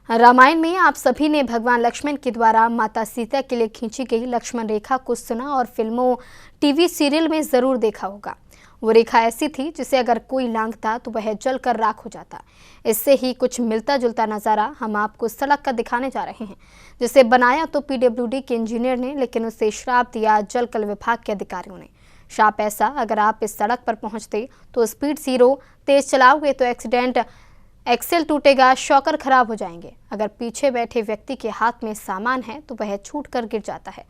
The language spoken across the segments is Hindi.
रामायण में आप सभी ने भगवान लक्ष्मण के द्वारा माता सीता के लिए खींची गई लक्ष्मण रेखा को सुना और फिल्मों, टीवी सीरियल में जरूर देखा होगा। वो रेखा ऐसी थी जिसे अगर कोई लांघता तो वह जलकर राख हो जाता। इससे ही कुछ मिलता जुलता नज़ारा हम आपको सड़क का दिखाने जा रहे हैं, जिसे बनाया तो पीडब्ल्यूडी के इंजीनियर ने, लेकिन उसे श्राप दिया जलकल विभाग के अधिकारियों ने। श्राप ऐसा, अगर आप इस सड़क पर पहुंचते तो स्पीड 0 तेज चलाओगे तो एक्सेल टूटेगा, शॉकर खराब हो जाएंगे। अगर पीछे बैठे व्यक्ति के हाथ में सामान है तो वह छूट कर गिर जाता है।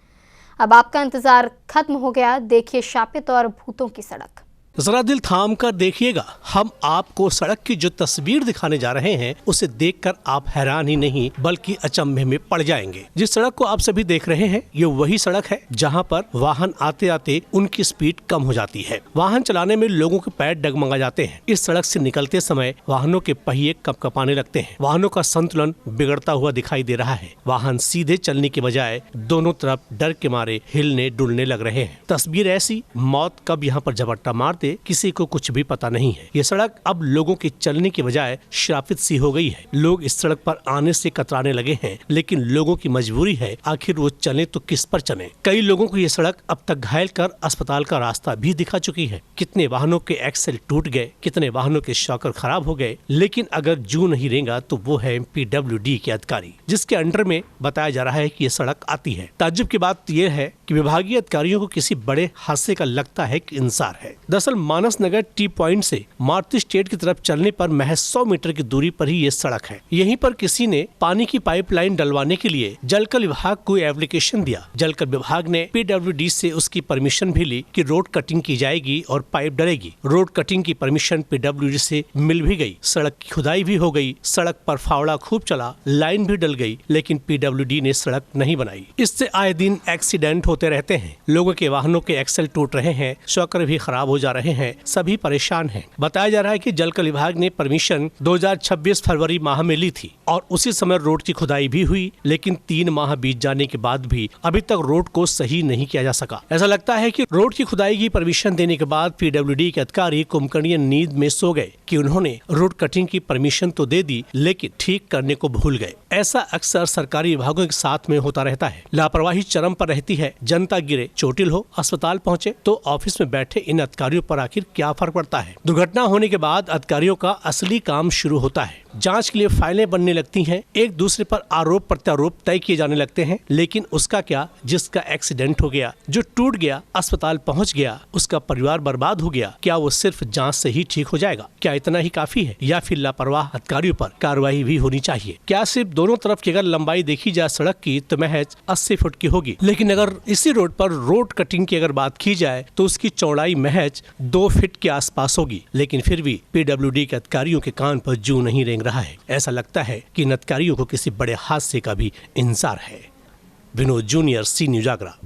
अब आपका इंतजार खत्म हो गया। देखिए शापित और भूतों की सड़क। जरा दिल थाम कर देखिएगा, हम आपको सड़क की जो तस्वीर दिखाने जा रहे हैं उसे देखकर आप हैरान ही नहीं बल्कि अचंभे में पड़ जाएंगे। जिस सड़क को आप सभी देख रहे हैं ये वही सड़क है जहां पर वाहन आते आते उनकी स्पीड कम हो जाती है। वाहन चलाने में लोगों के पैर डगमगा जाते हैं। इस सड़क से निकलते समय वाहनों के पहिए कपकपाने लगते हैं। वाहनों का संतुलन बिगड़ता हुआ दिखाई दे रहा है। वाहन सीधे चलने के बजाय दोनों तरफ डर के मारे हिलने डुलने लग रहे हैं। तस्वीर ऐसी, मौत कब यहाँ पर झपट्टा मार किसी को कुछ भी पता नहीं है। ये सड़क अब लोगों के चलने के बजाय श्रापित सी हो गई है। लोग इस सड़क पर आने से कतराने लगे हैं, लेकिन लोगों की मजबूरी है, आखिर वो चले तो किस पर चले। कई लोगों को ये सड़क अब तक घायल कर अस्पताल का रास्ता भी दिखा चुकी है। कितने वाहनों के एक्सेल टूट गए, कितने वाहनों के शॉकर खराब हो गए, लेकिन अगर जू नहीं रेंगा तो वो है पीडब्ल्यूडी के अधिकारी, जिसके अंडर में बताया जा रहा है कि ये सड़क आती है। ताज्जुब की बात यह है कि विभागीय अधिकारियों को किसी बड़े हादसे का लगता है कि इंतजार है। दरअसल मानस नगर टी पॉइंट से मारुति स्टेट की तरफ चलने पर महज 100 मीटर की दूरी पर ही ये सड़क है। यहीं पर किसी ने पानी की पाइपलाइन डलवाने के लिए जलकल विभाग को एप्लीकेशन दिया। जलकल विभाग ने पीडब्ल्यूडी से उसकी परमिशन भी ली कि रोड कटिंग की जाएगी और पाइप डलेगी। रोड कटिंग की परमिशन पीडब्ल्यूडी से मिल भी गई, सड़क की खुदाई भी हो गई, सड़क पर फावड़ा खूब चला, लाइन भी डल गई, लेकिन पीडब्ल्यूडी ने सड़क नहीं बनाई। इससे आए दिन एक्सीडेंट होते रहते हैं। लोगों के वाहनों के एक्सेल टूट रहे हैं, शॉकर भी खराब हो जा रहे हैं, सभी परेशान हैं। बताया जा रहा है कि जलकल विभाग ने परमिशन 2026 फरवरी माह में ली थी और उसी समय रोड की खुदाई भी हुई, लेकिन 3 माह बीत जाने के बाद भी अभी तक रोड को सही नहीं किया जा सका। ऐसा लगता है कि रोड की खुदाई की परमिशन देने के बाद पीडब्ल्यूडी के अधिकारी कुंभकर्णीय नींद में सो गए कि उन्होंने रोड कटिंग की परमिशन तो दे दी, लेकिन ठीक करने को भूल गए। ऐसा अक्सर सरकारी विभागों के साथ में होता रहता है। लापरवाही चरम पर रहती है। जनता गिरे, चोटिल हो, अस्पताल पहुंचे तो ऑफिस में बैठे इन अधिकारियों पर आखिर क्या फर्क पड़ता है। दुर्घटना होने के बाद अधिकारियों का असली काम शुरू होता है। जांच के लिए फाइलें बनने लगती हैं, एक दूसरे पर आरोप प्रत्यारोप तय किए जाने लगते हैं, लेकिन उसका क्या, जिसका एक्सीडेंट हो गया, जो टूट गया, अस्पताल पहुंच गया, उसका परिवार बर्बाद हो गया, क्या वो सिर्फ जांच से ही ठीक हो जाएगा? क्या इतना ही काफी है या फिर लापरवाह अधिकारियों पर कार्रवाई भी होनी चाहिए? क्या सिर्फ दोनों तरफ की अगर लंबाई देखी जाए सड़क की तो महज 80 फुट की होगी, लेकिन अगर इसी रोड पर रोड कटिंग की अगर बात की जाए तो उसकी चौड़ाई महज 2 फीट के आसपास होगी, लेकिन फिर भी पीडब्ल्यूडी के अधिकारियों के कान पर जू नहीं रेंग रहा है। ऐसा लगता है कि इन अधिकारियों को किसी बड़े हादसे का भी इंतजार है। विनोद जूनियर, सी न्यूज़ आगरा।